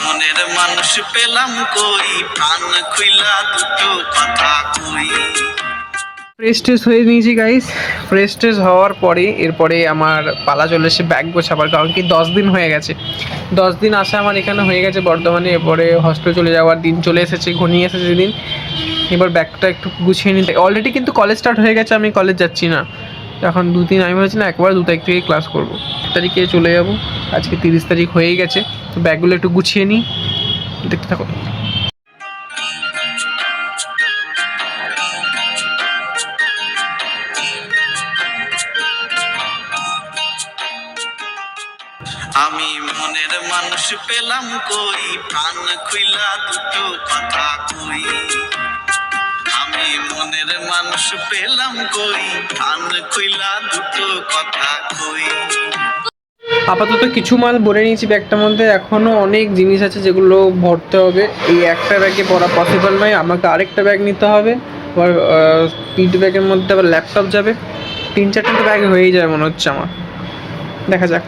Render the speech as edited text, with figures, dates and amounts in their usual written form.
মনের মানুষ পেলাম কই, প্রাণ খুইলা দুটো কথা কই। ফ্রেশ ট্রেশ হয়ে নিয়েছি গাইস। ফ্রেশ ট্রেশ হওয়ার পরে এরপরে আমার পালা চলে এসে ব্যাগ গোছাবার, কারণ কি 10 দিন হয়ে গেছে। 10 দিন আসা আমার এখানে হয়ে গেছে বর্ধমানে। এরপরে হস্টেল চলে যাওয়ার দিন চলে এসেছে, ঘনিয়ে এসেছে দিন। এবার ব্যাগটা একটু গুছিয়ে নিতে। অলরেডি কিন্তু কলেজ স্টার্ট হয়ে গেছে, আমি কলেজ যাচ্ছি না এখন 2 দিন। আমি ভাবছি না, একবার 2 তারিখ থেকে ক্লাস করবো, 1 তারিখে চলে যাবো। আজকে 30 তারিখ হয়েই গেছে, তো ব্যাগগুলো একটু গুছিয়ে নিই। দেখতে থাকো। আমি মনের মানুষ পেলাম কই, প্রাণ খুইলা দুটো কথা কই। আমি মনের মানুষ পেলাম কই, প্রাণ খুইলা দুটো কথা কই। আপাতত কিছু মাল ভরে নিয়েছি ব্যাগটার মধ্যে। এখনও অনেক জিনিস আছে যেগুলো ভরতে হবে। এই একটা ব্যাগে ভরা পসিবল নয়, আমাকে আরেকটা ব্যাগ নিতে হবে। আবার পিঠ ব্যাগের মধ্যে আবার ল্যাপটপ যাবে। 3-4টা ব্যাগ হয়েই যাবে মনে হচ্ছে আমার, দেখা যাক।